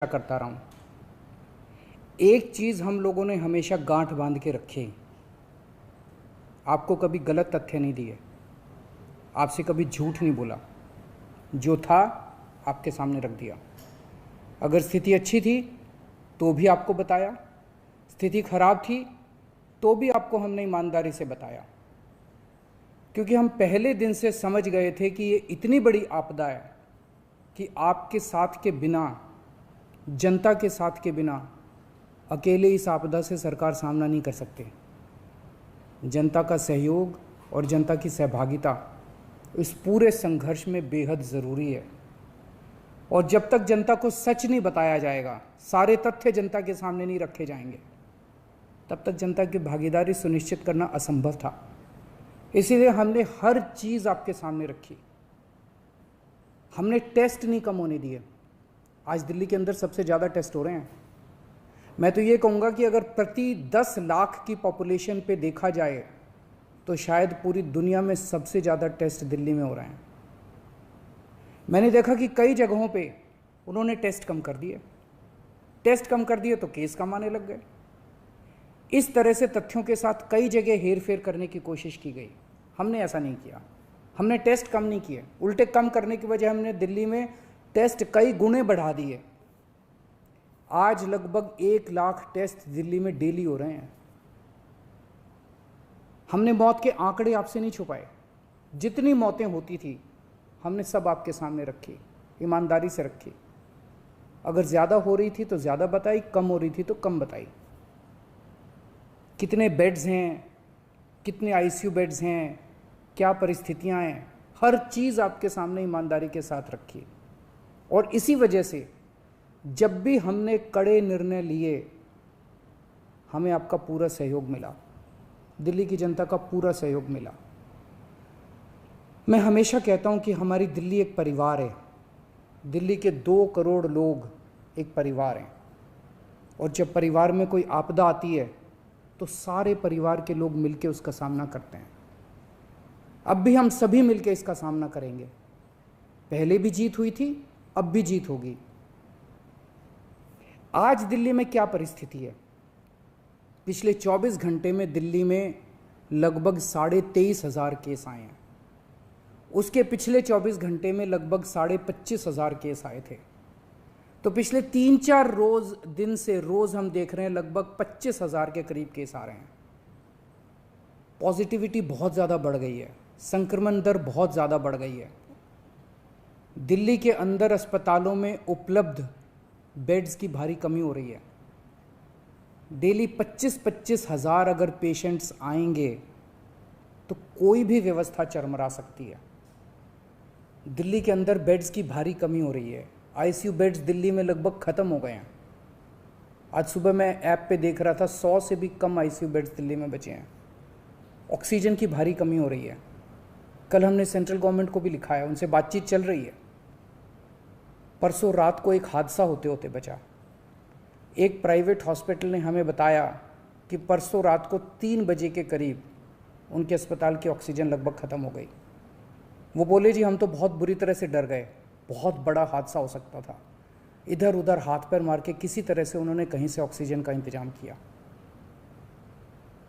करता रहा हूँ। एक चीज़ हम लोगों ने हमेशा गांठ बांध के रखी, आपको कभी गलत तथ्य नहीं दिए, आपसे कभी झूठ नहीं बोला, जो था आपके सामने रख दिया। अगर स्थिति अच्छी थी तो भी आपको बताया, स्थिति खराब थी तो भी आपको हमने ईमानदारी से बताया, क्योंकि हम पहले दिन से समझ गए थे कि ये इतनी बड़ी आपदा है कि आपके साथ के बिना, जनता के साथ के बिना अकेले इस आपदा से सरकार सामना नहीं कर सकते। जनता का सहयोग और जनता की सहभागिता इस पूरे संघर्ष में बेहद ज़रूरी है। और जब तक जनता को सच नहीं बताया जाएगा, सारे तथ्य जनता के सामने नहीं रखे जाएंगे, तब तक जनता की भागीदारी सुनिश्चित करना असंभव था। इसीलिए हमने हर चीज़ आपके सामने रखी। हमने टेस्ट नहीं कम होने दिए। आज दिल्ली के अंदर सबसे ज़्यादा टेस्ट हो रहे हैं। मैं तो ये कहूँगा कि अगर प्रति 10 लाख की पॉपुलेशन पे देखा जाए तो शायद पूरी दुनिया में सबसे ज़्यादा टेस्ट दिल्ली में हो रहे हैं। मैंने देखा कि कई जगहों पे उन्होंने टेस्ट कम कर दिए, टेस्ट कम कर दिए तो केस कम आने लग गए। इस तरह से तथ्यों के साथ कई जगह हेरफेर करने की कोशिश की गई। हमने ऐसा नहीं किया। हमने टेस्ट कम नहीं किए, उल्टे कम करने की वजह हमने दिल्ली में टेस्ट कई गुने बढ़ा दिए। आज लगभग 1 लाख टेस्ट दिल्ली में डेली हो रहे हैं। हमने मौत के आंकड़े आपसे नहीं छुपाए। जितनी मौतें होती थी हमने सब आपके सामने रखी, ईमानदारी से रखी। अगर ज़्यादा हो रही थी तो ज़्यादा बताई, कम हो रही थी तो कम बताई। कितने बेड्स हैं, कितने आईसीयू बेड्स हैं, क्या परिस्थितियां हैं, हर चीज़ आपके सामने ईमानदारी के साथ रखी। और इसी वजह से जब भी हमने कड़े निर्णय लिए, हमें आपका पूरा सहयोग मिला, दिल्ली की जनता का पूरा सहयोग मिला। मैं हमेशा कहता हूं कि हमारी दिल्ली एक परिवार है। दिल्ली के 2 करोड़ लोग एक परिवार हैं, और जब परिवार में कोई आपदा आती है तो सारे परिवार के लोग मिलकर उसका सामना करते हैं। अब भी हम सभी मिलकर इसका सामना करेंगे। पहले भी जीत हुई थी, अब भी जीत होगी। आज दिल्ली में क्या परिस्थिति है? पिछले 24 घंटे में दिल्ली में लगभग 23,500 केस आए हैं। उसके पिछले 24 घंटे में लगभग 25,500 केस आए थे। तो पिछले 3-4 दिन से रोज हम देख रहे हैं लगभग 25,000 के करीब केस आ रहे हैं। पॉजिटिविटी बहुत ज़्यादा बढ़ गई है, संक्रमण दर बहुत ज़्यादा बढ़ गई है। दिल्ली के अंदर अस्पतालों में उपलब्ध बेड्स की भारी कमी हो रही है। डेली 25-25 हज़ार अगर पेशेंट्स आएंगे तो कोई भी व्यवस्था चरमरा सकती है। दिल्ली के अंदर बेड्स की भारी कमी हो रही है। आईसीयू बेड्स दिल्ली में लगभग ख़त्म हो गए हैं। आज सुबह मैं ऐप पे देख रहा था 100 से भी कम आईसीयू बेड्स दिल्ली में बचे हैं। ऑक्सीजन की भारी कमी हो रही है। कल हमने सेंट्रल गवर्नमेंट को भी लिखा है, उनसे बातचीत चल रही है। परसों रात को एक हादसा होते होते बचा। एक प्राइवेट हॉस्पिटल ने हमें बताया कि परसों रात को 3 बजे के करीब उनके अस्पताल की ऑक्सीजन लगभग ख़त्म हो गई। वो बोले जी हम तो बहुत बुरी तरह से डर गए, बहुत बड़ा हादसा हो सकता था। इधर उधर हाथ पैर मार के किसी तरह से उन्होंने कहीं से ऑक्सीजन का इंतजाम किया।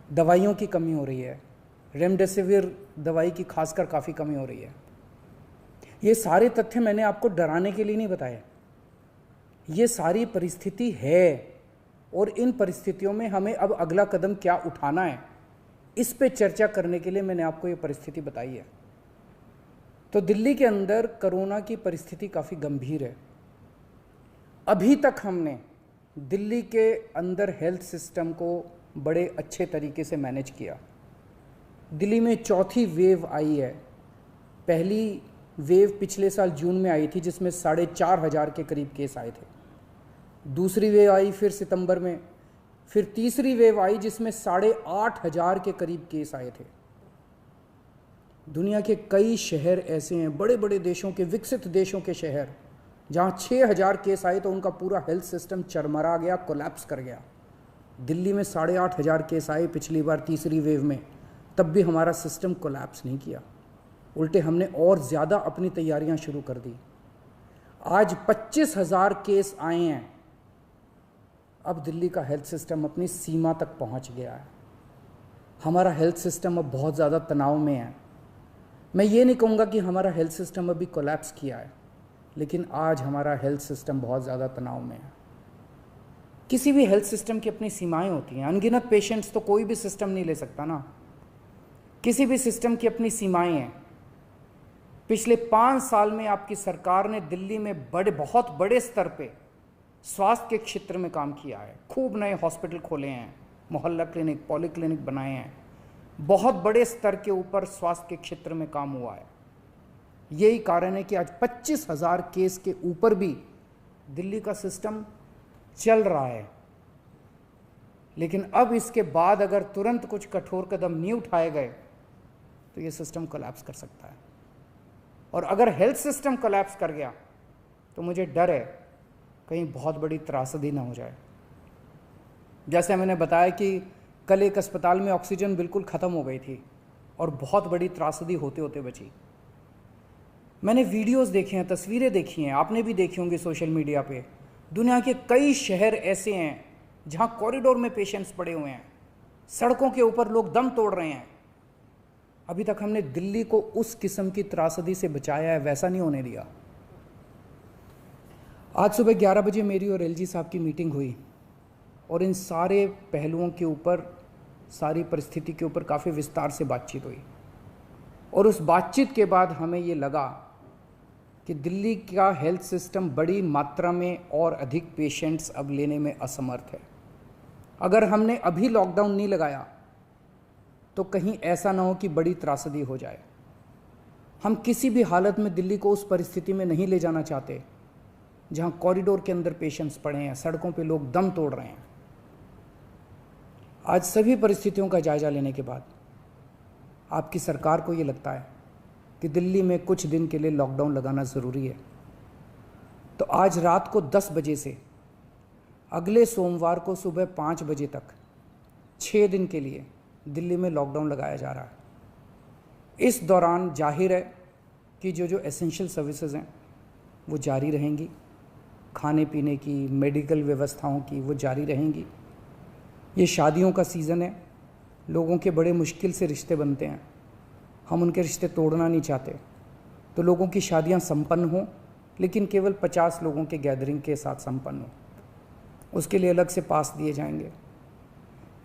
दवाइयों की कमी हो रही है, रेमडेसिविर दवाई की खासकर काफ़ी कमी हो रही है। ये सारे तथ्य मैंने आपको डराने के लिए नहीं बताए। ये सारी परिस्थिति है, और इन परिस्थितियों में हमें अब अगला कदम क्या उठाना है, इस पे चर्चा करने के लिए मैंने आपको ये परिस्थिति बताई है। तो दिल्ली के अंदर कोरोना की परिस्थिति काफ़ी गंभीर है। अभी तक हमने दिल्ली के अंदर हेल्थ सिस्टम को बड़े अच्छे तरीके से मैनेज किया। दिल्ली में चौथी वेव आई है। पहली वेव पिछले साल जून में आई थी, जिसमें 4,500 के करीब केस आए थे। दूसरी वेव आई फिर सितंबर में, फिर तीसरी वेव आई जिसमें 8,500 के करीब केस आए थे। दुनिया के कई शहर ऐसे हैं, बड़े बड़े देशों के, विकसित देशों के शहर, जहाँ 6,000 केस आए तो उनका पूरा हेल्थ सिस्टम चरमरा गया, कोलैप्स कर गया। दिल्ली में 8,500 केस आए पिछली बार तीसरी वेव में, तब भी हमारा सिस्टम कोलैप्स नहीं किया। उल्टे हमने और ज़्यादा अपनी तैयारियां शुरू कर दी। आज 25,000 केस आए हैं अब दिल्ली का हेल्थ सिस्टम अपनी सीमा तक पहुंच गया है। हमारा हेल्थ सिस्टम अब बहुत ज़्यादा तनाव में है। मैं ये नहीं कहूँगा कि हमारा हेल्थ सिस्टम अभी कोलैप्स किया है, लेकिन आज हमारा हेल्थ सिस्टम बहुत ज़्यादा तनाव में है। किसी भी हेल्थ सिस्टम की अपनी सीमाएं होती हैं। अनगिनत पेशेंट्स तो कोई भी सिस्टम नहीं ले सकता ना। किसी भी सिस्टम की अपनी सीमाएं हैं। पिछले 5 साल में आपकी सरकार ने दिल्ली में बहुत बड़े स्तर पे स्वास्थ्य के क्षेत्र में काम किया है। खूब नए हॉस्पिटल खोले हैं, मोहल्ला क्लिनिक, पॉलीक्लिनिक बनाए हैं। बहुत बड़े स्तर के ऊपर स्वास्थ्य के क्षेत्र में काम हुआ है। यही कारण है कि आज 25,000 केस के ऊपर भी दिल्ली का सिस्टम चल रहा है। लेकिन अब इसके बाद अगर तुरंत कुछ कठोर कदम नहीं उठाए गए तो ये सिस्टम कोलैप्स कर सकता है। और अगर हेल्थ सिस्टम कोलैप्स कर गया तो मुझे डर है कहीं बहुत बड़ी त्रासदी ना हो जाए। जैसे मैंने बताया कि कल एक अस्पताल में ऑक्सीजन बिल्कुल ख़त्म हो गई थी और बहुत बड़ी त्रासदी होते होते बची। मैंने वीडियोस देखे हैं, तस्वीरें देखी हैं, आपने भी देखी होंगी सोशल मीडिया पे। दुनिया के कई शहर ऐसे हैं जहां कॉरिडोर में पेशेंट्स पड़े हुए हैं, सड़कों के ऊपर लोग दम तोड़ रहे हैं। अभी तक हमने दिल्ली को उस किस्म की त्रासदी से बचाया है, वैसा नहीं होने दिया। आज सुबह 11 बजे मेरी और एलजी साहब की मीटिंग हुई और इन सारे पहलुओं के ऊपर, सारी परिस्थिति के ऊपर काफ़ी विस्तार से बातचीत हुई। और उस बातचीत के बाद हमें ये लगा कि दिल्ली का हेल्थ सिस्टम बड़ी मात्रा में और अधिक पेशेंट्स अब लेने में असमर्थ है। अगर हमने अभी लॉकडाउन नहीं लगाया तो कहीं ऐसा ना हो कि बड़ी त्रासदी हो जाए। हम किसी भी हालत में दिल्ली को उस परिस्थिति में नहीं ले जाना चाहते जहां कॉरिडोर के अंदर पेशेंट्स पड़े हैं, सड़कों पे लोग दम तोड़ रहे हैं। आज सभी परिस्थितियों का जायजा लेने के बाद आपकी सरकार को ये लगता है कि दिल्ली में कुछ दिन के लिए लॉकडाउन लगाना ज़रूरी है। तो आज रात को 10 बजे से अगले सोमवार को सुबह 5 बजे तक 6 दिन के लिए दिल्ली में लॉकडाउन लगाया जा रहा है। इस दौरान जाहिर है कि जो एसेंशियल सर्विसेज हैं वो जारी रहेंगी, खाने पीने की, मेडिकल व्यवस्थाओं की वो जारी रहेंगी। ये शादियों का सीज़न है, लोगों के बड़े मुश्किल से रिश्ते बनते हैं। हम उनके रिश्ते तोड़ना नहीं चाहते, तो लोगों की शादियां संपन्न हों, लेकिन केवल 50 लोगों के गैदरिंग के साथ संपन्न हो। उसके लिए अलग से पास दिए जाएंगे।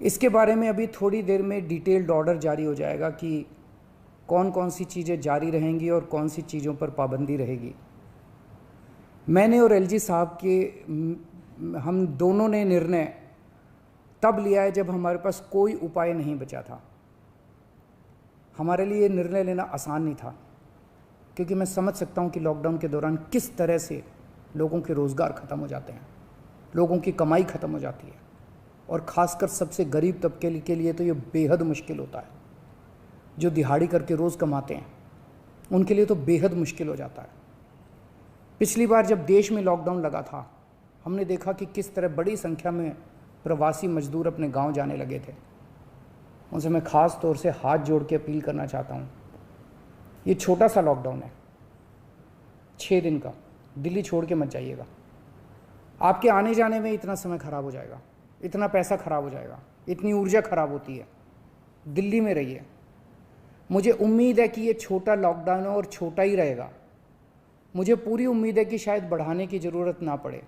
इसके बारे में अभी थोड़ी देर में डिटेल्ड ऑर्डर जारी हो जाएगा कि कौन कौन सी चीज़ें जारी रहेंगी और कौन सी चीज़ों पर पाबंदी रहेगी। मैंने और एलजी साहब के हम दोनों ने निर्णय तब लिया है जब हमारे पास कोई उपाय नहीं बचा था। हमारे लिए ये निर्णय लेना आसान नहीं था, क्योंकि मैं समझ सकता हूँ कि लॉकडाउन के दौरान किस तरह से लोगों के रोज़गार ख़त्म हो जाते हैं, लोगों की कमाई ख़त्म हो जाती है, और ख़ासकर सबसे गरीब तबके के लिए तो ये बेहद मुश्किल होता है। जो दिहाड़ी करके रोज़ कमाते हैं उनके लिए तो बेहद मुश्किल हो जाता है। पिछली बार जब देश में लॉकडाउन लगा था, हमने देखा कि किस तरह बड़ी संख्या में प्रवासी मजदूर अपने गांव जाने लगे थे। उनसे मैं ख़ास तौर से हाथ जोड़ के अपील करना चाहता हूँ, ये छोटा सा लॉकडाउन है, 6 दिन का, दिल्ली छोड़ के मत जाइएगा। आपके आने जाने में इतना समय ख़राब हो जाएगा, इतना पैसा ख़राब हो जाएगा, इतनी ऊर्जा ख़राब होती है। दिल्ली में रहिए। मुझे उम्मीद है कि ये छोटा लॉकडाउन है और छोटा ही रहेगा। मुझे पूरी उम्मीद है कि शायद बढ़ाने की ज़रूरत ना पड़े।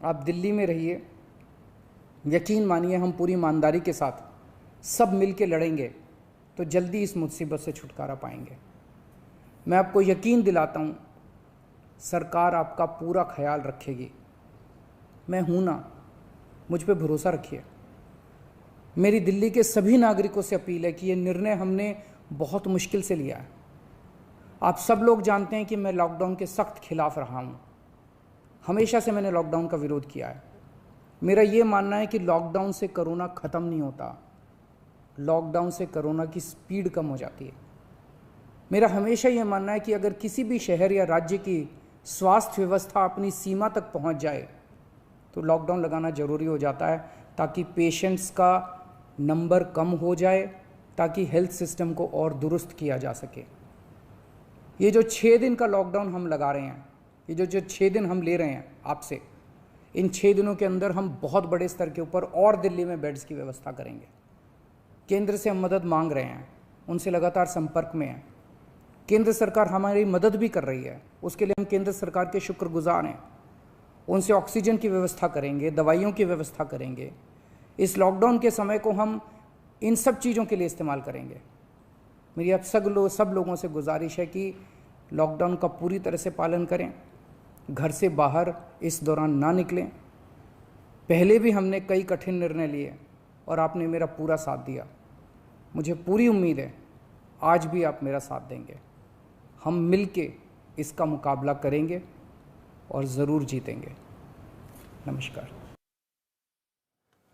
आप दिल्ली में रहिए। यकीन मानिए, हम पूरी ईमानदारी के साथ सब मिल के लड़ेंगे तो जल्दी इस मुसीबत से छुटकारा पाएंगे। मैं आपको यकीन दिलाता हूँ, सरकार आपका पूरा ख्याल रखेगी। मैं हूँ ना, मुझ पे भरोसा रखिए। मेरी दिल्ली के सभी नागरिकों से अपील है कि ये निर्णय हमने बहुत मुश्किल से लिया है। आप सब लोग जानते हैं कि मैं लॉकडाउन के सख्त खिलाफ रहा हूँ। हमेशा से मैंने लॉकडाउन का विरोध किया है। मेरा ये मानना है कि लॉकडाउन से कोरोना ख़त्म नहीं होता, लॉकडाउन से कोरोना की स्पीड कम हो जाती है। मेरा हमेशा ये मानना है कि अगर किसी भी शहर या राज्य की स्वास्थ्य व्यवस्था अपनी सीमा तक पहुंच जाए तो लॉकडाउन लगाना ज़रूरी हो जाता है, ताकि पेशेंट्स का नंबर कम हो जाए, ताकि हेल्थ सिस्टम को और दुरुस्त किया जा सके। ये जो 6 दिन का लॉकडाउन हम लगा रहे हैं, ये जो 6 दिन हम ले रहे हैं आपसे, इन 6 दिनों के अंदर हम बहुत बड़े स्तर के ऊपर और दिल्ली में बेड्स की व्यवस्था करेंगे। केंद्र से हम मदद मांग रहे हैं, उनसे लगातार संपर्क में हैं। केंद्र सरकार हमारी मदद भी कर रही है, उसके लिए हम केंद्र सरकार के शुक्रगुजार हैं। उनसे ऑक्सीजन की व्यवस्था करेंगे, दवाइयों की व्यवस्था करेंगे। इस लॉकडाउन के समय को हम इन सब चीज़ों के लिए इस्तेमाल करेंगे। मेरी अब सब लोगों से गुजारिश है कि लॉकडाउन का पूरी तरह से पालन करें, घर से बाहर इस दौरान ना निकलें। पहले भी हमने कई कठिन निर्णय लिए और आपने मेरा पूरा साथ दिया। मुझे पूरी उम्मीद है आज भी आप मेरा साथ देंगे। हम मिलके इसका मुकाबला करेंगे और ज़रूर जीतेंगे। नमस्कार।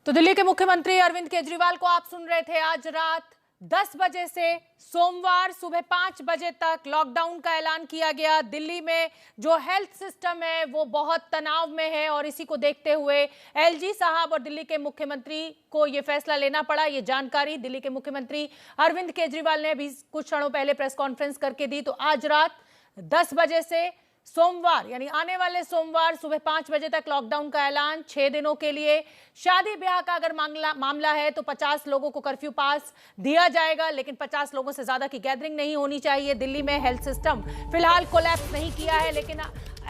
तो दिल्ली के मुख्यमंत्री अरविंद केजरीवाल को आप सुन रहे थे। आज रात 10 बजे से सोमवार सुबह 5 बजे तक लॉकडाउन का ऐलान किया गया। दिल्ली में जो हेल्थ सिस्टम है वो बहुत तनाव में है और इसी को देखते हुए एलजी साहब और दिल्ली के मुख्यमंत्री को ये फैसला लेना पड़ा। ये जानकारी दिल्ली के मुख्यमंत्री अरविंद केजरीवाल ने अभी कुछ क्षणों पहले प्रेस कॉन्फ्रेंस करके दी। तो आज रात 10 बजे से सोमवार यानी आने वाले सोमवार सुबह 5 बजे तक लॉकडाउन का ऐलान 6 दिनों के लिए। शादी ब्याह का अगर मामला है तो 50 लोगों को कर्फ्यू पास दिया जाएगा, लेकिन 50 लोगों से ज्यादा की गैदरिंग नहीं होनी चाहिए। दिल्ली में हेल्थ सिस्टम फिलहाल कोलैप्स नहीं किया है, लेकिन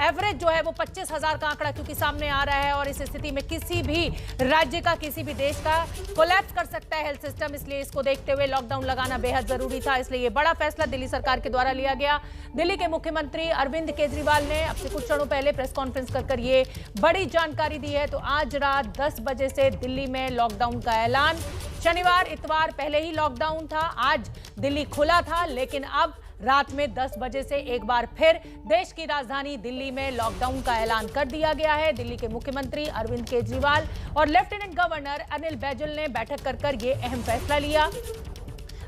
एवरेज जो है वो 25,000 का आंकड़ा क्योंकि सामने आ रहा है और इस स्थिति में किसी भी राज्य का, किसी भी देश का कोलैप्स कर सकता है हेल्थ सिस्टम। इसलिए इसको देखते हुए लॉकडाउन लगाना बेहद जरूरी था। इसलिए ये बड़ा फैसला दिल्ली सरकार के द्वारा लिया गया। दिल्ली के मुख्यमंत्री अरविंद केजरीवाल ने अब से कुछ क्षणों पहले प्रेस कॉन्फ्रेंस कर ये बड़ी जानकारी दी है। तो आज रात 10 बजे से दिल्ली में लॉकडाउन का ऐलान। शनिवार इतवार पहले ही लॉकडाउन था, आज दिल्ली खुला था, लेकिन अब रात में 10 बजे से एक बार फिर देश की राजधानी दिल्ली में लॉकडाउन का ऐलान कर दिया गया है। दिल्ली के मुख्यमंत्री अरविंद केजरीवाल और लेफ्टिनेंट गवर्नर अनिल बैजल ने बैठक कर ये अहम फैसला लिया।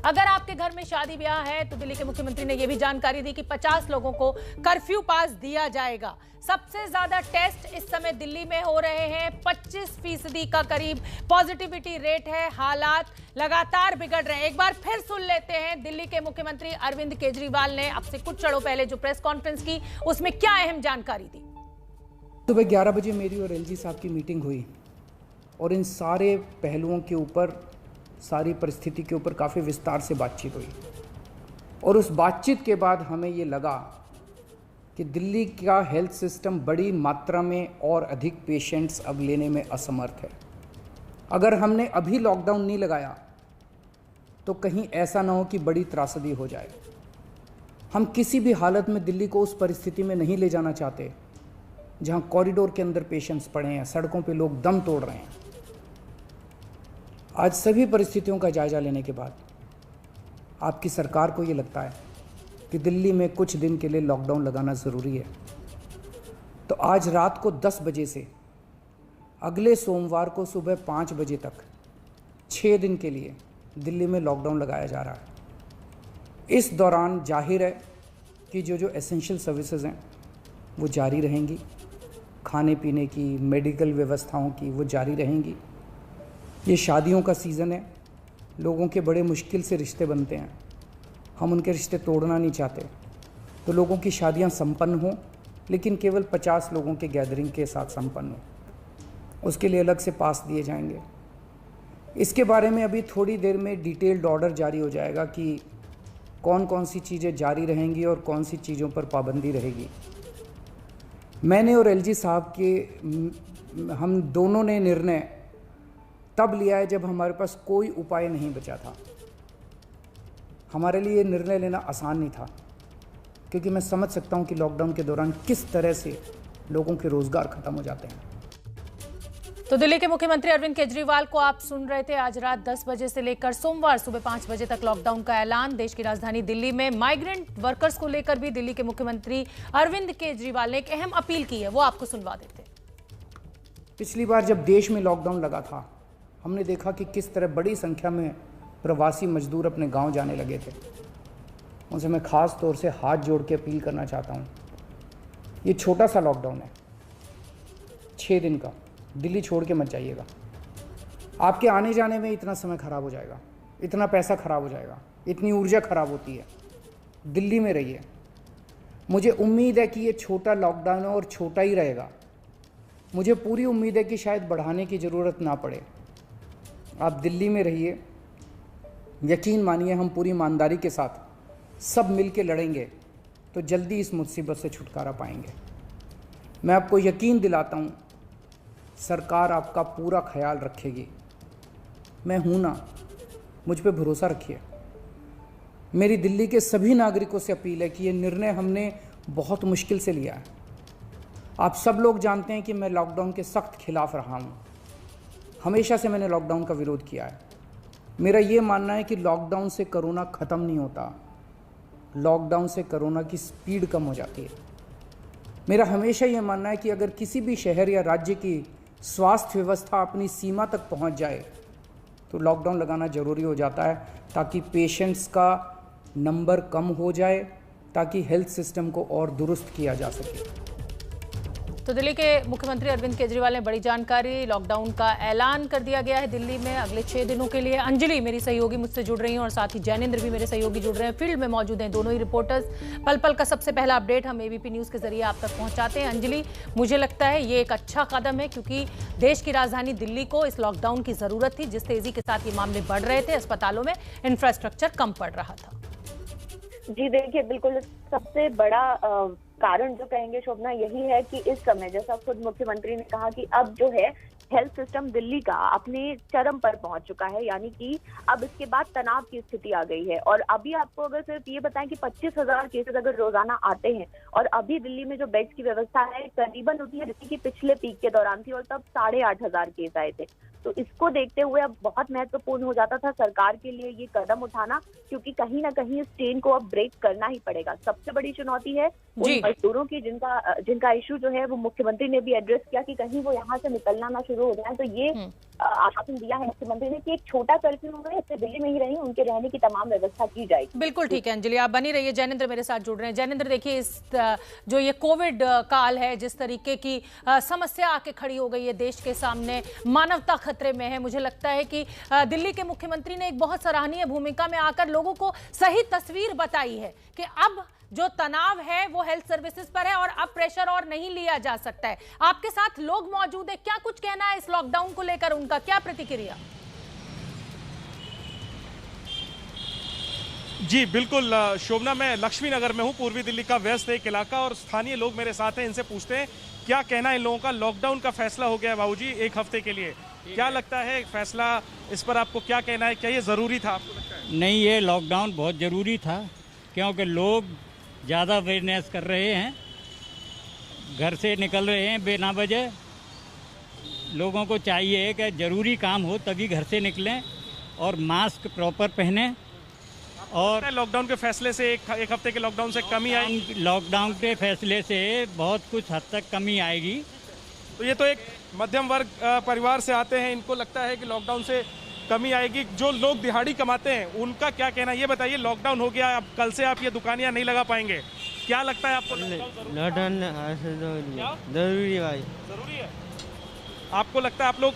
अगर आपके घर में शादी ब्याह है तो दिल्ली के मुख्यमंत्री ने यह भी जानकारी दी कि 50 लोगों को कर्फ्यू पास दिया जाएगा। सबसे ज्यादा टेस्ट इस समय दिल्ली में हो रहे हैं, 25% का करीब पॉजिटिविटी रेट है। हालात लगातार बिगड़ रहे हैं। एक बार फिर सुन लेते हैं दिल्ली के मुख्यमंत्री अरविंद केजरीवाल ने अब से कुछ क्षणों पहले जो प्रेस कॉन्फ्रेंस की उसमें क्या अहम जानकारी दी। सुबह 11 बजे मेरी और एलजी साहब की मीटिंग हुई और इन सारे पहलुओं के ऊपर, सारी परिस्थिति के ऊपर काफ़ी विस्तार से बातचीत हुई और उस बातचीत के बाद हमें ये लगा कि दिल्ली का हेल्थ सिस्टम बड़ी मात्रा में और अधिक पेशेंट्स अब लेने में असमर्थ है। अगर हमने अभी लॉकडाउन नहीं लगाया तो कहीं ऐसा ना हो कि बड़ी त्रासदी हो जाए। हम किसी भी हालत में दिल्ली को उस परिस्थिति में नहीं ले जाना चाहते जहां कॉरिडोर के अंदर पेशेंट्स पड़े हैं, सड़कों पे लोग दम तोड़ रहे हैं। आज सभी परिस्थितियों का जायजा लेने के बाद आपकी सरकार को ये लगता है कि दिल्ली में कुछ दिन के लिए लॉकडाउन लगाना ज़रूरी है। तो आज रात को 10 बजे से अगले सोमवार को सुबह 5 बजे तक 6 दिन के लिए दिल्ली में लॉकडाउन लगाया जा रहा है। इस दौरान जाहिर है कि जो एसेंशियल सर्विसेज हैं वो जारी रहेंगी, खाने पीने की, मेडिकल व्यवस्थाओं की वो जारी रहेंगी। ये शादियों का सीज़न है, लोगों के बड़े मुश्किल से रिश्ते बनते हैं, हम उनके रिश्ते तोड़ना नहीं चाहते। तो लोगों की शादियां संपन्न हों, लेकिन केवल 50 लोगों के गैदरिंग के साथ संपन्न हो। उसके लिए अलग से पास दिए जाएंगे। इसके बारे में अभी थोड़ी देर में डिटेल्ड ऑर्डर जारी हो जाएगा कि कौन कौन सी चीज़ें जारी रहेंगी और कौन सी चीज़ों पर पाबंदी रहेगी। मैंने और एलजी साहब के हम दोनों ने निर्णय तब लिया है जब हमारे पास कोई उपाय नहीं बचा था। हमारे लिए निर्णय लेना आसान नहीं था क्योंकि मैं समझ सकता हूं कि लॉकडाउन के दौरान किस तरह से लोगों के रोजगार खत्म हो जाते हैं। तो दिल्ली के मुख्यमंत्री अरविंद केजरीवाल को आप सुन रहे थे। आज रात 10 बजे से लेकर सोमवार सुबह 5 बजे तक लॉकडाउन का ऐलान। देश की राजधानी दिल्ली में माइग्रेंट वर्कर्स को लेकर भी दिल्ली के मुख्यमंत्री अरविंद केजरीवाल ने एक अहम अपील की है, वो आपको सुनवा देते। पिछली बार जब देश में लॉकडाउन लगा था, हमने देखा कि किस तरह बड़ी संख्या में प्रवासी मजदूर अपने गांव जाने लगे थे। उनसे मैं ख़ास तौर से हाथ जोड़ के अपील करना चाहता हूं, ये छोटा सा लॉकडाउन है, 6 दिन का, दिल्ली छोड़ के मत जाइएगा। आपके आने जाने में इतना समय खराब हो जाएगा, इतना पैसा खराब हो जाएगा, इतनी ऊर्जा खराब होती है। दिल्ली में रहिए। मुझे उम्मीद है कि ये छोटा लॉकडाउन है और छोटा ही रहेगा, मुझे पूरी उम्मीद है कि शायद बढ़ाने की ज़रूरत ना पड़े। आप दिल्ली में रहिए, यकीन मानिए हम पूरी ईमानदारी के साथ सब मिल के लड़ेंगे तो जल्दी इस मुसीबत से छुटकारा पाएंगे। मैं आपको यकीन दिलाता हूँ, सरकार आपका पूरा ख्याल रखेगी। मैं हूँ ना, मुझ पे भरोसा रखिए। मेरी दिल्ली के सभी नागरिकों से अपील है कि ये निर्णय हमने बहुत मुश्किल से लिया है। आप सब लोग जानते हैं कि मैं लॉकडाउन के सख्त खिलाफ रहा हूँ। हमेशा से मैंने लॉकडाउन का विरोध किया है। मेरा ये मानना है कि लॉकडाउन से कोरोना ख़त्म नहीं होता, लॉकडाउन से कोरोना की स्पीड कम हो जाती है। मेरा हमेशा ये मानना है कि अगर किसी भी शहर या राज्य की स्वास्थ्य व्यवस्था अपनी सीमा तक पहुंच जाए तो लॉकडाउन लगाना ज़रूरी हो जाता है, ताकि पेशेंट्स का नंबर कम हो जाए, ताकि हेल्थ सिस्टम को और दुरुस्त किया जा सके। तो दिल्ली के मुख्यमंत्री अरविंद केजरीवाल ने बड़ी जानकारी, लॉकडाउन का ऐलान कर दिया गया है दिल्ली में अगले 6 दिनों के लिए। अंजलि मेरी सहयोगी मुझसे जुड़ रही हैं और साथ ही जैनेंद्र भी मेरे सहयोगी जुड़ रहे हैं, फील्ड में मौजूद हैं दोनों ही रिपोर्टर्स। पल पल का सबसे पहला अपडेट हम एबीपी न्यूज़ के जरिए आप तक पहुंचाते हैं। अंजलि, मुझे लगता है ये एक अच्छा कदम है क्योंकि देश की राजधानी दिल्ली को इस लॉकडाउन की जरूरत थी। जिस तेजी के साथ ये मामले बढ़ रहे थे, अस्पतालों में इंफ्रास्ट्रक्चर कम पड़ रहा था। जी देखिए, बिल्कुल सबसे बड़ा कारण जो कहेंगे शोभना यही है कि इस समय, जैसा खुद मुख्यमंत्री ने कहा कि अब जो है हेल्थ सिस्टम दिल्ली का अपने चरम पर पहुंच चुका है, यानी कि अब इसके बाद तनाव की स्थिति आ गई है। और अभी आपको अगर सिर्फ ये बताएं कि 25,000 केसेस अगर रोजाना आते हैं और अभी दिल्ली में जो बेड्स की व्यवस्था है करीबन उतनी है जितनी पिछले पीक के दौरान थी और तब 8,500 केस आए थे। तो इसको देखते हुए अब बहुत महत्वपूर्ण हो जाता था सरकार के लिए ये कदम उठाना, क्योंकि कहीं ना कहीं इस चेन को अब ब्रेक करना ही पड़ेगा। सबसे बड़ी चुनौती है उन मजदूरों की जिनका इशू जो है वो मुख्यमंत्री ने भी एड्रेस किया कि कहीं वो यहाँ से निकलना ना शुरू हो जाए। तो ये आश्वासन दिया है मुख्यमंत्री ने कि एक छोटा कर्फ्यू होगा, इससे दिल्ली में ही रहेंगे, उनके रहने की तमाम व्यवस्था की जाएगी। बिल्कुल ठीक है अंजलि, आप बनी रहिए। जैनेंद्र मेरे साथ जुड़ रहे हैं। जैनेंद्र, देखिए इस जो ये कोविड काल है, जिस तरीके की समस्या आके खड़ी हो गई है देश के सामने, मानवता खतरे में है। मुझे लगता है कि दिल्ली के मुख्यमंत्री ने एक बहुत सराहनीय भूमिका में आकर लोगों को सही तस्वीर बताई है कि अब जो तनाव है वो हेल्थ सर्विसेज पर है और अब प्रेशर और नहीं लिया जा सकता है। आपके साथ लोग मौजूद है, क्या कुछ कहना है इस लॉकडाउन को लेकर, उनका क्या प्रतिक्रिया? जी बिल्कुल शोभना, मैं लक्ष्मी नगर में हूँ, पूर्वी दिल्ली का व्यस्त एक इलाका, और स्थानीय लोग मेरे साथ हैं। इनसे पूछते हैं क्या कहना है इन लोगों का। लॉकडाउन का फैसला हो गया है बाबूजी 1 हफ्ते के लिए, क्या लगता है फैसला, इस पर आपको क्या कहना है? क्या ये ज़रूरी था आपको लगता है? नहीं, ये लॉकडाउन बहुत ज़रूरी था क्योंकि लोग ज़्यादा अवेयरनेस कर रहे हैं, घर से निकल रहे हैं बिना वजह। लोगों को चाहिए कि ज़रूरी काम हो तभी घर से निकलें और मास्क प्रॉपर पहनें। और लॉकडाउन के फैसले से एक हफ्ते के लॉकडाउन से कमी आएगी? लॉकडाउन के फैसले से बहुत कुछ हद तक कमी आएगी। तो ये तो एक मध्यम वर्ग परिवार से आते हैं, इनको लगता है कि लॉकडाउन से कमी आएगी। जो लोग दिहाड़ी कमाते हैं उनका क्या कहना है ये बताइए। लॉकडाउन हो गया, अब कल से आप ये दुकानियां नहीं लगा पाएंगे, क्या लगता है आपको? लॉकडाउन जरूरी है भाई, जरूरी है। आपको लगता है आप लोग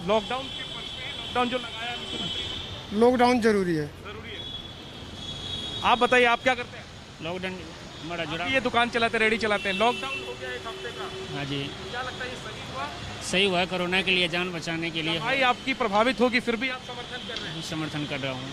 लॉकडाउन के पक्ष में? लॉकडाउन जो लगाया है मुख्यमंत्री, लॉकडाउन जरूरी है। जरूरी है। आप बताइए, आप क्या करते हैं? लॉकडाउन बड़ा जुड़ा, ये दुकान चलाते, रेडी चलाते हैं, लॉकडाउन हो गया 1 हफ्ते का। हाँ जी, क्या लगता है ये सही हुआ? सही हुआ, कोरोना के लिए, जान बचाने के लिए। भाई आपकी प्रभावित होगी फिर भी आप समर्थन कर रहे हैं? समर्थन कर रहा हूँ।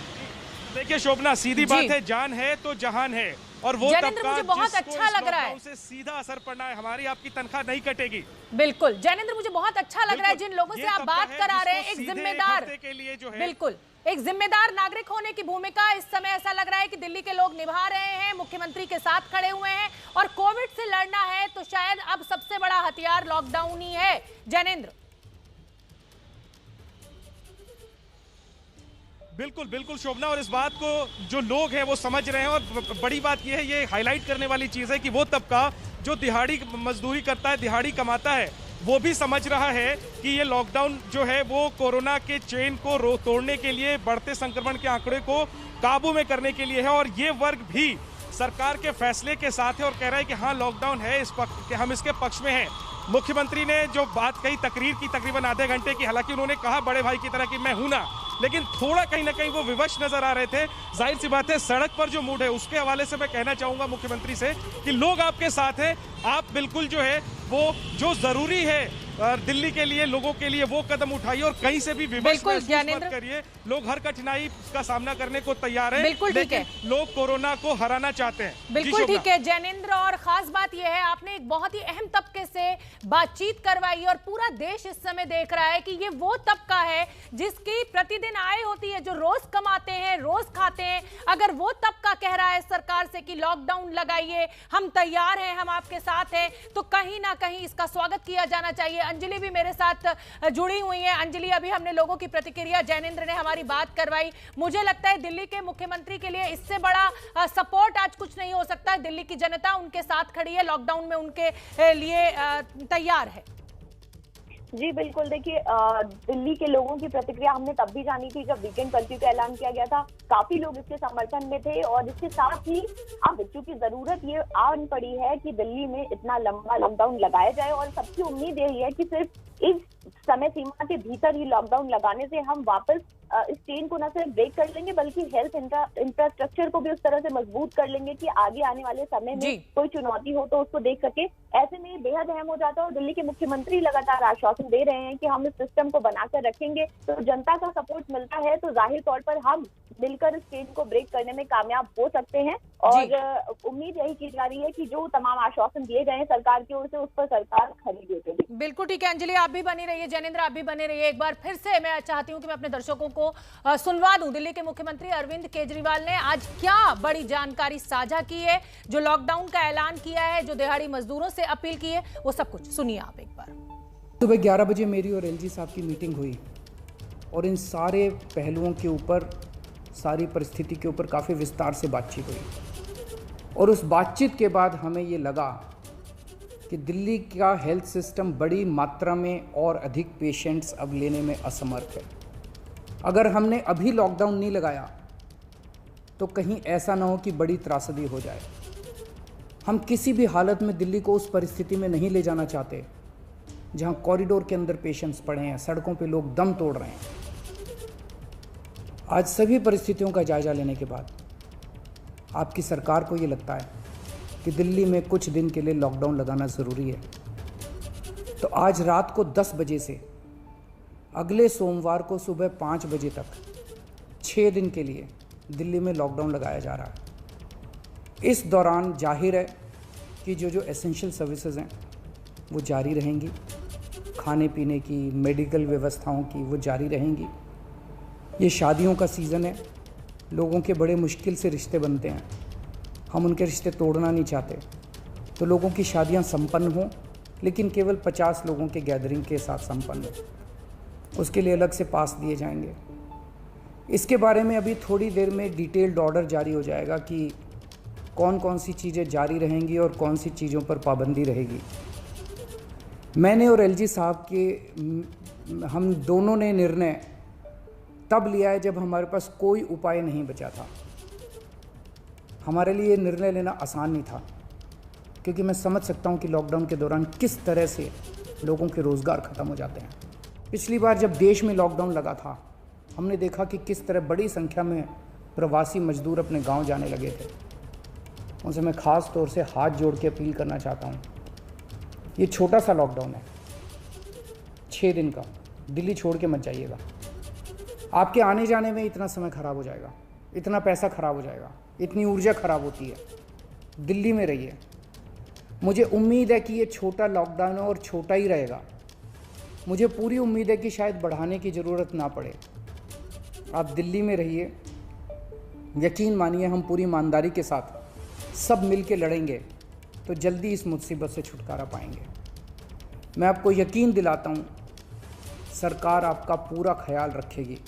देखिए शोभना, सीधी बात है, जान है तो जहान है, और वो जैनेंद्र, मुझे बहुत अच्छा लग रहा है, उससे सीधा असर पड़ना है, हमारी आपकी तनख्वाह नहीं कटेगी। बिल्कुल जैनेंद्र, मुझे बहुत अच्छा लग रहा है जिन लोगों से आप बात करा रहे हैं, एक जिम्मेदार के लिए जो है, बिल्कुल एक जिम्मेदार नागरिक होने की भूमिका इस समय ऐसा लग रहा है कि दिल्ली के लोग निभा रहे हैं, मुख्यमंत्री के साथ खड़े हुए हैं। और कोविड से लड़ना है तो शायद अब सबसे बड़ा हथियार लॉकडाउन ही है। जैनेंद्र, बिल्कुल बिल्कुल शोभना, और इस बात को जो लोग हैं वो समझ रहे हैं। और बड़ी बात यह है, ये हाईलाइट करने वाली चीज़ है कि वो तबका जो दिहाड़ी मजदूरी करता है, दिहाड़ी कमाता है, वो भी समझ रहा है कि ये लॉकडाउन जो है वो कोरोना के चेन को तोड़ने के लिए, बढ़ते संक्रमण के आंकड़े को काबू में करने के लिए है। और ये वर्ग भी सरकार के फैसले के साथ है और कह रहा है कि हाँ लॉकडाउन है, हम इसके पक्ष में हैं। मुख्यमंत्री ने जो बात कही तकरीर की तकरीबन आधे घंटे की, हालांकि उन्होंने कहा बड़े भाई की तरह कि मैं हूं ना, लेकिन थोड़ा कहीं ना कहीं वो विवश नजर आ रहे थे। जाहिर सी बात है, सड़क पर जो मूड है उसके हवाले से मैं कहना चाहूंगा मुख्यमंत्री से कि लोग आपके साथ हैं, आप बिल्कुल जो है वो जो जरूरी है दिल्ली के लिए, लोगों के लिए वो कदम उठाइए और कहीं से भी विवश बिल्कुल महसूस ज्ञानेंद्र, मत करिए। लोग हर कठिनाई का सामना करने को तैयार हैं, बिल्कुल ठीक है, लोग कोरोना को हराना चाहते हैं। बिल्कुल ठीक है ज्ञानेंद्र। और खास बात यह है, आपने एक बहुत ही अहम तबके से बातचीत करवाई और पूरा देश इस समय देख रहा है कि ये वो तबका है जिसकी प्रतिदिन आय होती है, जो रोज कमाते हैं, रोज खाते हैं। अगर वो तबका कह रहा है सरकार से कि लॉकडाउन लगाइए, हम तैयार हैं, हम आपके साथ हैं, तो कहीं ना कहीं इसका स्वागत किया जाना चाहिए। अंजलि भी मेरे साथ जुड़ी हुई है। अंजलि, अभी हमने लोगों की प्रतिक्रिया, ज्ञानेंद्र ने हमारी बात करवाई। मुझे लगता है दिल्ली के मुख्यमंत्री के लिए इससे बड़ा सपोर्ट आज कुछ नहीं हो सकता। दिल्ली की जनता उनके साथ खड़ी है, लॉकडाउन में उनके लिए तैयार है। जी बिल्कुल, देखिए दिल्ली के लोगों की प्रतिक्रिया हमने तब भी जानी थी जब वीकेंड कर्फ्यू का ऐलान किया गया था। काफी लोग इसके समर्थन में थे और इसके साथ ही अब चूंकि जरूरत ये आन पड़ी है कि दिल्ली में इतना लंबा लॉकडाउन लगाया जाए और सबकी उम्मीद यही है कि सिर्फ इस समय सीमा के भीतर ही लॉकडाउन लगाने से हम वापस इस चेन को न सिर्फ ब्रेक कर लेंगे बल्कि हेल्थ इंफ्रास्ट्रक्चर को भी उस तरह से मजबूत कर लेंगे कि आगे आने वाले समय में कोई चुनौती हो तो उसको देख सके। ऐसे में ये बेहद अहम हो जाता है और दिल्ली के मुख्यमंत्री लगातार आश्वासन दे रहे हैं कि हम इस सिस्टम को बनाकर रखेंगे। तो जनता का सपोर्ट मिलता है तो जाहिर तौर पर हम मिलकर इस चेन को ब्रेक करने में कामयाब हो सकते हैं और उम्मीद यही की जा रही है कि जो तमाम आश्वासन दिए गए हैं सरकार की ओर से, उस पर सरकार खरी उतरेगी। बिल्कुल ठीक है अंजलि, आप भी बनी रहिए, ज्ञानेंद्र आप भी बने रहिए। एक बार फिर से मैं चाहती हूं कि मैं अपने दर्शकों को सुनवा दूं, दिल्ली के मुख्यमंत्री अरविंद केजरीवाल ने आज क्या बड़ी जानकारी साझा की है, जो लॉकडाउन का ऐलान किया है, जो दिहाड़ी मजदूरों से अपील की है, वो सब कुछ सुनिए आप एक बार। सुबह 11 बजे मेरी और एलजी साहब की मीटिंग हुई और इन सारे पहलुओं के ऊपर, सारी परिस्थिति के ऊपर काफ़ी विस्तार से बातचीत हुई और उस बातचीत के बाद हमें ये लगा कि दिल्ली का हेल्थ सिस्टम बड़ी मात्रा में और अधिक पेशेंट्स अब लेने में असमर्थ है। अगर हमने अभी लॉकडाउन नहीं लगाया तो कहीं ऐसा ना हो कि बड़ी त्रासदी हो जाए। हम किसी भी हालत में दिल्ली को उस परिस्थिति में नहीं ले जाना चाहते जहां कॉरिडोर के अंदर पेशेंट्स पड़े हैं, सड़कों पे लोग दम तोड़ रहे हैं। आज सभी परिस्थितियों का जायजा लेने के बाद आपकी सरकार को ये लगता है कि दिल्ली में कुछ दिन के लिए लॉकडाउन लगाना ज़रूरी है, तो आज रात को 10 बजे से अगले सोमवार को सुबह 5 बजे तक 6 दिन के लिए दिल्ली में लॉकडाउन लगाया जा रहा है। इस दौरान जाहिर है कि जो एसेंशियल सर्विसेज हैं वो जारी रहेंगी, खाने पीने की, मेडिकल व्यवस्थाओं की वो जारी रहेंगी। ये शादियों का सीज़न है, लोगों के बड़े मुश्किल से रिश्ते बनते हैं, हम उनके रिश्ते तोड़ना नहीं चाहते, तो लोगों की शादियां संपन्न हों, लेकिन केवल 50 लोगों के गैदरिंग के साथ संपन्न हो। उसके लिए अलग से पास दिए जाएंगे। इसके बारे में अभी थोड़ी देर में डिटेल्ड ऑर्डर जारी हो जाएगा कि कौन कौन सी चीज़ें जारी रहेंगी और कौन सी चीज़ों पर पाबंदी रहेगी। मैंने और एलजी साहब के हम दोनों ने निर्णय तब लिया है जब हमारे पास कोई उपाय नहीं बचा था। हमारे लिए निर्णय लेना आसान नहीं था क्योंकि मैं समझ सकता हूं कि लॉकडाउन के दौरान किस तरह से लोगों के रोज़गार ख़त्म हो जाते हैं। पिछली बार जब देश में लॉकडाउन लगा था हमने देखा कि किस तरह बड़ी संख्या में प्रवासी मजदूर अपने गांव जाने लगे थे। उनसे मैं ख़ास तौर से हाथ जोड़ के अपील करना चाहता हूं, ये छोटा सा लॉकडाउन है, 6 दिन का, दिल्ली छोड़ के मत जाइएगा। आपके आने जाने में इतना समय ख़राब हो जाएगा, इतना पैसा ख़राब हो जाएगा, इतनी ऊर्जा ख़राब होती है। दिल्ली में रहिए। मुझे उम्मीद है कि ये छोटा लॉकडाउन है और छोटा ही रहेगा। मुझे पूरी उम्मीद है कि शायद बढ़ाने की ज़रूरत ना पड़े। आप दिल्ली में रहिए, यकीन मानिए हम पूरी ईमानदारी के साथ सब मिल के लड़ेंगे तो जल्दी इस मुसीबत से छुटकारा पाएंगे। मैं आपको यकीन दिलाता हूँ सरकार आपका पूरा ख्याल रखेगी।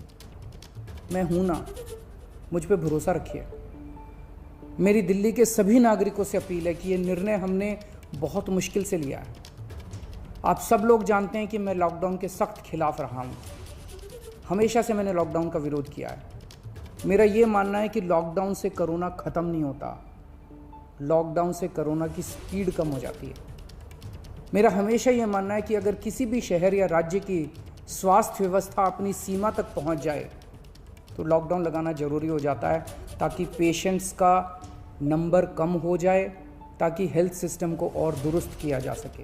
मैं हूँ ना, मुझ पे भरोसा रखिए। मेरी दिल्ली के सभी नागरिकों से अपील है कि ये निर्णय हमने बहुत मुश्किल से लिया है। आप सब लोग जानते हैं कि मैं लॉकडाउन के सख्त खिलाफ रहा हूँ। हमेशा से मैंने लॉकडाउन का विरोध किया है। मेरा ये मानना है कि लॉकडाउन से कोरोना ख़त्म नहीं होता, लॉकडाउन से कोरोना की स्पीड कम हो जाती है। मेरा हमेशा ये मानना है कि अगर किसी भी शहर या राज्य की स्वास्थ्य व्यवस्था अपनी सीमा तक पहुंच जाए तो लॉकडाउन लगाना ज़रूरी हो जाता है, ताकि पेशेंट्स का नंबर कम हो जाए, ताकि हेल्थ सिस्टम को और दुरुस्त किया जा सके।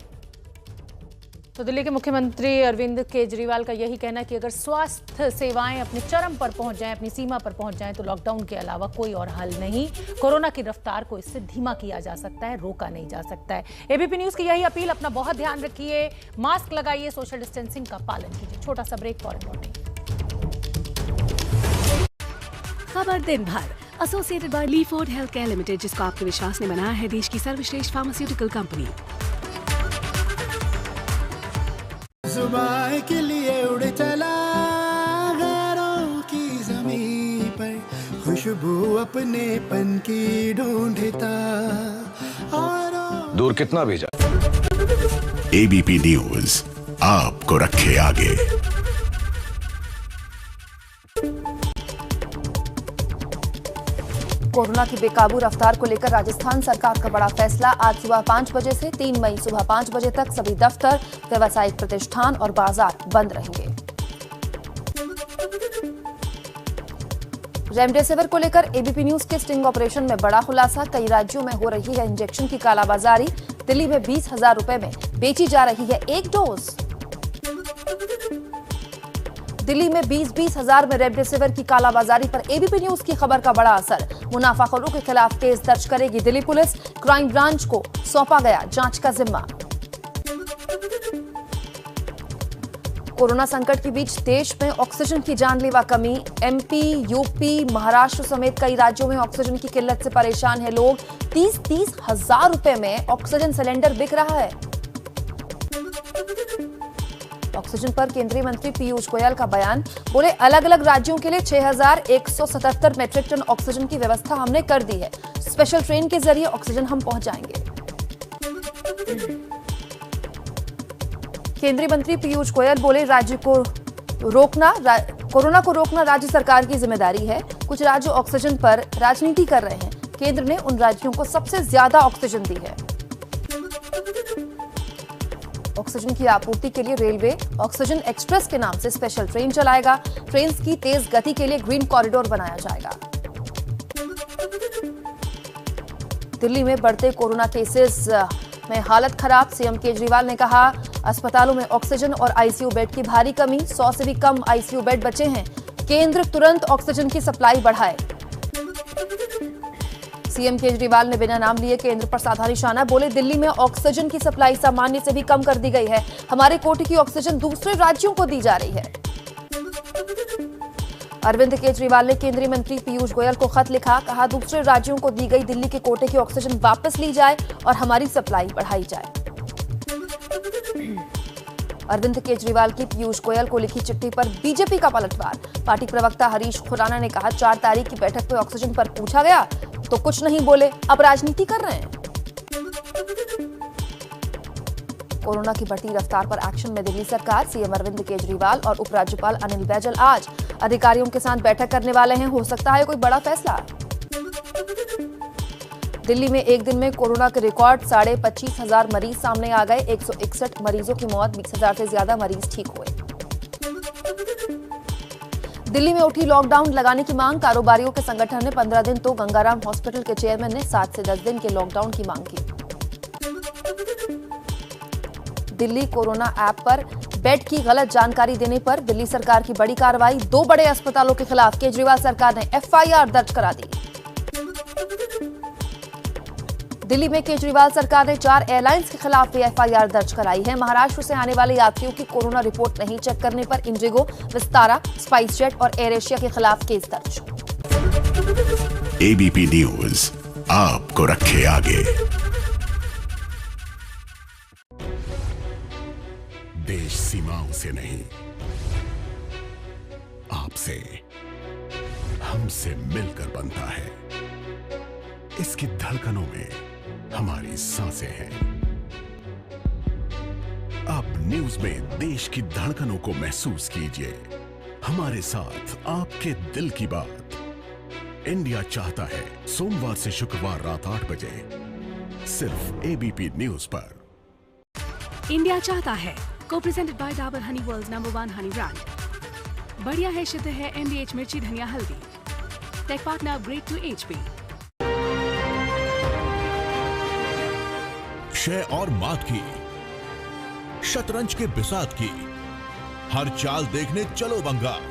तो दिल्ली के मुख्यमंत्री अरविंद केजरीवाल का यही कहना है कि अगर स्वास्थ्य सेवाएं अपने चरम पर पहुंच जाएं, अपनी सीमा पर पहुंच जाएं, तो लॉकडाउन के अलावा कोई और हल नहीं। कोरोना की रफ्तार को इससे धीमा किया जा सकता है, रोका नहीं जा सकता है। एबीपी न्यूज की यही अपील, अपना बहुत ध्यान रखिए, मास्क लगाइए, सोशल डिस्टेंसिंग का पालन कीजिए। छोटा सा ब्रेक, फॉर लौटेंगे। खबर दिन भर associated by Leeford health care limited, जिसको आपके विश्वास ने बनाया है देश की सर्वश्रेष्ठ फार्मास्यूटिकल कंपनी। सुबह के लिए उड़ चला गैरों की ज़मीं पर, खुशबू अपने पन की ढूंढता और दूर कितना भेजा। एबीपी न्यूज आपको रखे आगे। कोरोना की बेकाबू रफ्तार को लेकर राजस्थान सरकार का बड़ा फैसला। आज सुबह 5 बजे से 3 मई सुबह 5 बजे तक सभी दफ्तर, व्यावसायिक प्रतिष्ठान और बाजार बंद रहेंगे। रेमडेसिविर को लेकर एबीपी न्यूज के स्टिंग ऑपरेशन में बड़ा खुलासा। कई राज्यों में हो रही है इंजेक्शन की कालाबाजारी। दिल्ली में 20,000 रुपए में बेची जा रही है एक डोज। दिल्ली में 20-20 हजार में रेमडेसिविर की कालाबाजारी पर एबीपी न्यूज की खबर का बड़ा असर। मुनाफाखोरों के खिलाफ केस दर्ज करेगी दिल्ली पुलिस। क्राइम ब्रांच को सौंपा गया जांच का जिम्मा। कोरोना संकट के बीच देश में ऑक्सीजन की जानलेवा कमी। एमपी, यूपी, महाराष्ट्र समेत कई राज्यों में ऑक्सीजन की किल्लत से परेशान है लोग। 30-30 हजार रुपए में ऑक्सीजन सिलेंडर बिक रहा है। ऑक्सीजन पर केंद्रीय मंत्री पीयूष गोयल का बयान, बोले अलग अलग राज्यों के लिए 6,177 मेट्रिक टन ऑक्सीजन की व्यवस्था हमने कर दी है। स्पेशल ट्रेन के जरिए ऑक्सीजन हम पहुंचाएंगे। केंद्रीय मंत्री पीयूष गोयल बोले कोरोना को रोकना राज्य सरकार की जिम्मेदारी है। कुछ राज्य ऑक्सीजन पर राजनीति कर रहे हैं। केंद्र ने उन राज्यों को सबसे ज्यादा ऑक्सीजन दी है। ऑक्सीजन की आपूर्ति के लिए रेलवे ऑक्सीजन एक्सप्रेस के नाम से स्पेशल ट्रेन चलाएगा। ट्रेन की तेज गति के लिए ग्रीन कॉरिडोर बनाया जाएगा। दिल्ली में बढ़ते कोरोना केसेस में हालत खराब। सीएम केजरीवाल ने कहा अस्पतालों में ऑक्सीजन और आईसीयू बेड की भारी कमी। 100 से भी कम आईसीयू बेड बचे हैं। केंद्र तुरंत ऑक्सीजन की सप्लाई बढ़ाए। सीएम केजरीवाल ने बिना नाम लिए केंद्र पर साधा निशाना, बोले दिल्ली में ऑक्सीजन की सप्लाई सामान्य से भी कम कर दी गई है। हमारे कोटे की ऑक्सीजन दूसरे राज्यों को दी जा रही है। अरविंद केजरीवाल ने केंद्रीय मंत्री पीयूष गोयल को खत लिखा, कहा दूसरे राज्यों को दी गई दिल्ली के कोटे की ऑक्सीजन वापस ली जाए और हमारी सप्लाई बढ़ाई जाए। अरविंद केजरीवाल की पीयूष गोयल को लिखी चिट्ठी पर बीजेपी का पलटवार। पार्टी प्रवक्ता हरीश खुराना ने कहा 4 तारीख की बैठक में ऑक्सीजन पर पूछा गया तो कुछ नहीं बोले, अब राजनीति कर रहे हैं। कोरोना की बढ़ती रफ्तार पर एक्शन में दिल्ली सरकार। सीएम अरविंद केजरीवाल और उपराज्यपाल अनिल बैजल आज अधिकारियों के साथ बैठक करने वाले हैं। हो सकता है कोई बड़ा फैसला। दिल्ली में एक दिन में कोरोना के रिकॉर्ड 25,500 मरीज सामने आ गए। 161 मरीजों की मौत, 20,000 से ज्यादा मरीज ठीक हुए। दिल्ली में उठी लॉकडाउन लगाने की मांग। कारोबारियों के संगठन ने 15 दिन तो गंगाराम हॉस्पिटल के चेयरमैन ने 7 से 10 दिन के लॉकडाउन की मांग की। दिल्ली कोरोना ऐप पर बेड की गलत जानकारी देने पर दिल्ली सरकार की बड़ी कार्रवाई। 2 बड़े अस्पतालों के खिलाफ केजरीवाल सरकार ने एफआईआर दर्ज करा दी। दिल्ली में केजरीवाल सरकार ने 4 एयरलाइंस के खिलाफ भी एफआईआर दर्ज कराई है। महाराष्ट्र से आने वाले यात्रियों की कोरोना रिपोर्ट नहीं चेक करने पर इंडिगो, विस्तारा, स्पाइस जेट और एयर एशिया के खिलाफ केस दर्ज। एबीपी न्यूज आपको रखे आगे। देश सीमाओं से नहीं, आपसे, हमसे मिलकर बनता है। इसकी धड़कनों में हमारी सांसें हैं। आप न्यूज में देश की धड़कनों को महसूस कीजिए। हमारे साथ आपके दिल की बात। इंडिया चाहता है, सोमवार से शुक्रवार रात 8 बजे सिर्फ एबीपी न्यूज पर। इंडिया चाहता है को presented by Dabur honey, world's number 1 honey brand. बढ़िया है, शुद्ध है, एमडीएच मिर्ची धनिया हल्दी। Tech partner upgrade to HP. शय और मात की शतरंज के बिसात की। हर चाल देखने चलो बंगाल।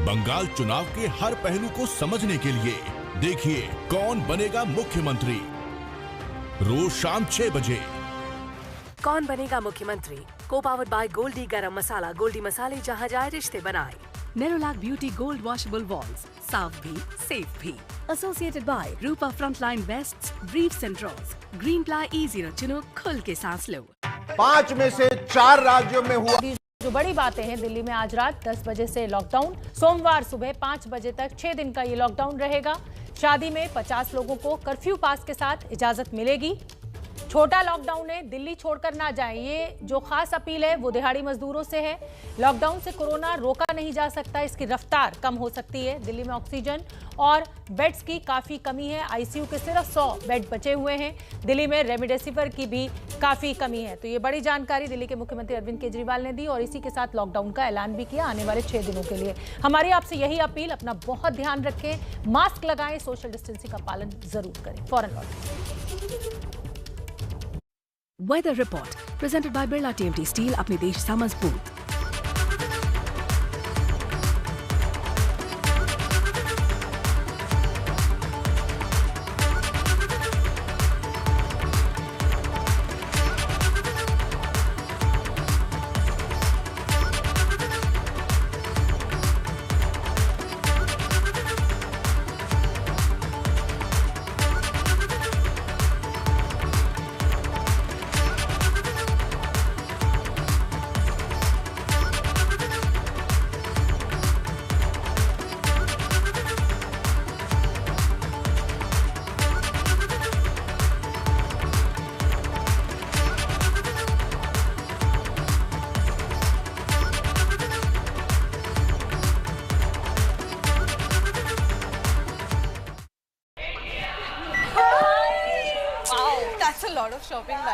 बंगाल चुनाव के हर पहलू को समझने के लिए देखिए कौन बनेगा मुख्यमंत्री, रोज शाम 6 बजे। कौन बनेगा मुख्यमंत्री को पावर्ड बाय गोल्डी गरम मसाला। गोल्डी मसाले जहां जाए रिश्ते बनाए। Nerolac beauty gold washable walls, साफ भी सेफ भी। Associated by Rupa frontline vests, briefs and drawers. Green ply easy न चुनो, खुल के सांस लो। 5 में से 4 राज्यों में हुआ। जो बड़ी बातें हैं, दिल्ली में आज रात 10 बजे से लॉकडाउन, सोमवार सुबह 5 बजे तक 6 दिन का ये लॉकडाउन रहेगा। शादी में 50 लोगों को कर्फ्यू पास के साथ इजाजत मिलेगी। छोटा लॉकडाउन है, दिल्ली छोड़कर ना जाएं, ये जो खास अपील है वो दिहाड़ी मजदूरों से है। लॉकडाउन से कोरोना रोका नहीं जा सकता, इसकी रफ्तार कम हो सकती है। दिल्ली में ऑक्सीजन और बेड्स की काफी कमी है, आईसीयू के सिर्फ 100 बेड बचे हुए हैं। दिल्ली में रेमडेसिविर की भी काफी कमी है। तो ये बड़ी जानकारी दिल्ली के मुख्यमंत्री अरविंद केजरीवाल ने दी और इसी के साथ लॉकडाउन का ऐलान भी किया आने वाले 6 दिनों के लिए। हमारी आपसे यही अपील, अपना बहुत ध्यान रखें, मास्क लगाएं, सोशल डिस्टेंसिंग का पालन जरूर करें। फौरन लौटें। Weather Report presented by Birla TMT Steel, अपने देश सा मजबूत।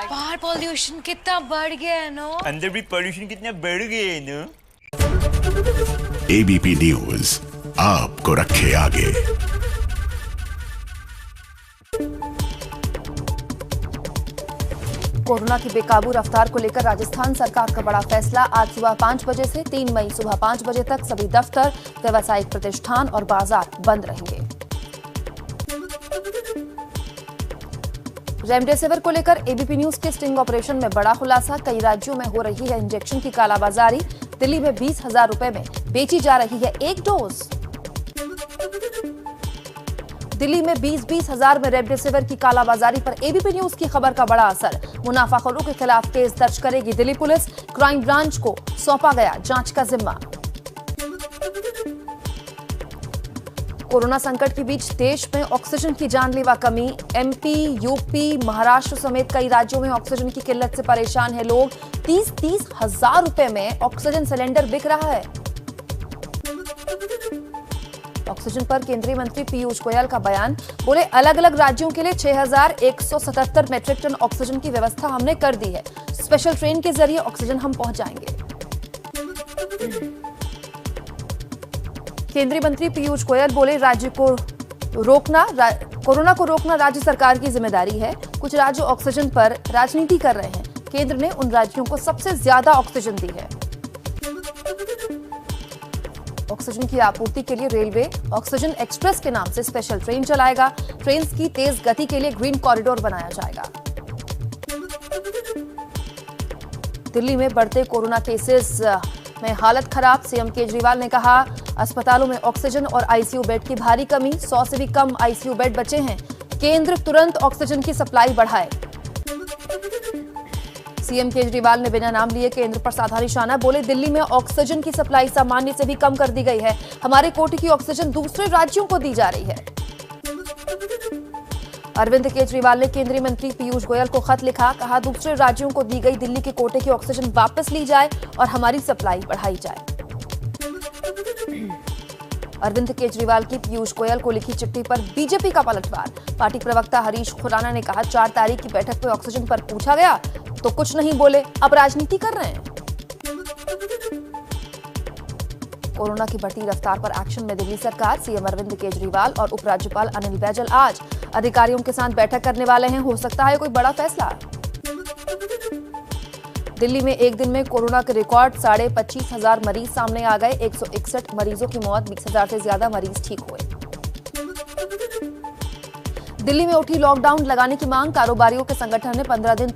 बाहर पॉल्यूशन कितना बढ़ गया है ना, अंदर भी पॉल्यूशन कितना बढ़ गया है ना। एबीपी न्यूज आपको रखे आगे। कोरोना की बेकाबू रफ्तार को लेकर राजस्थान सरकार का बड़ा फैसला। आज सुबह 5 बजे से 3 मई सुबह 5 बजे तक सभी दफ्तर, व्यावसायिक प्रतिष्ठान और बाजार बंद रहेंगे। रेमडेसिविर को लेकर एबीपी न्यूज के स्टिंग ऑपरेशन में बड़ा खुलासा। कई राज्यों में हो रही है इंजेक्शन की कालाबाजारी। दिल्ली में 20,000 रुपए में बेची जा रही है एक डोज। दिल्ली में 20-20 हजार में रेमडेसिविर की कालाबाजारी पर एबीपी न्यूज की खबर का बड़ा असर। मुनाफाखोरों के खिलाफ केस दर्ज करेगी दिल्ली पुलिस। क्राइम ब्रांच को सौंपा गया जांच का जिम्मा। कोरोना संकट के बीच देश में ऑक्सीजन की जानलेवा कमी। एमपी, यूपी, महाराष्ट्र समेत कई राज्यों में ऑक्सीजन की किल्लत से परेशान है लोग। 30-30 हजार रुपए में ऑक्सीजन सिलेंडर बिक रहा है। ऑक्सीजन पर केंद्रीय मंत्री पीयूष गोयल का बयान, बोले अलग अलग राज्यों के लिए 6,177 मेट्रिक टन ऑक्सीजन की व्यवस्था हमने कर दी है। स्पेशल ट्रेन के जरिए ऑक्सीजन हम पहुंचाएंगे। केंद्रीय मंत्री पीयूष गोयल बोले कोरोना को रोकना राज्य सरकार की जिम्मेदारी है। कुछ राज्य ऑक्सीजन पर राजनीति कर रहे हैं। केंद्र ने उन राज्यों को सबसे ज्यादा ऑक्सीजन दी है। ऑक्सीजन की आपूर्ति के लिए रेलवे ऑक्सीजन एक्सप्रेस के नाम से स्पेशल ट्रेन चलाएगा। ट्रेन की तेज गति के लिए ग्रीन कॉरिडोर बनाया जाएगा। दिल्ली में बढ़ते कोरोना केसेस में हालत खराब। सीएम केजरीवाल ने कहा अस्पतालों में ऑक्सीजन और आईसीयू बेड की भारी कमी। 100 से भी कम आईसीयू बेड बचे हैं। केंद्र तुरंत ऑक्सीजन की सप्लाई बढ़ाए। सीएम केजरीवाल ने बिना नाम लिए केंद्र पर साधा निशाना, बोले दिल्ली में ऑक्सीजन की सप्लाई सामान्य से भी कम कर दी गई है। हमारे कोटे की ऑक्सीजन दूसरे राज्यों को दी जा रही है। अरविंद केजरीवाल ने केंद्रीय मंत्री पीयूष गोयल को खत लिखा, कहा दूसरे राज्यों को दी गई दिल्ली के कोटे की ऑक्सीजन वापस ली जाए और हमारी सप्लाई बढ़ाई जाए। अरविंद केजरीवाल की पीयूष गोयल को लिखी चिट्ठी पर बीजेपी का पलटवार। पार्टी प्रवक्ता हरीश खुराना ने कहा 4 तारीख की बैठक में ऑक्सीजन पर पूछा गया तो कुछ नहीं बोले, अब राजनीति कर रहे हैं। कोरोना की बढ़ती रफ्तार पर एक्शन में दिल्ली सरकार। सीएम अरविंद केजरीवाल और उपराज्यपाल अनिल बैजल आज अधिकारियों के साथ बैठक करने वाले हैं। हो सकता है कोई बड़ा फैसला। दिल्ली में एक दिन में कोरोना के रिकॉर्ड 25,500 मरीज सामने आ गए। 161 मरीजों की मौत, 20,000 से ज्यादा मरीज ठीक हुए। दिल्ली में उठी लॉकडाउन लगाने की मांग, कारोबारियों के संगठन ने 15 दिन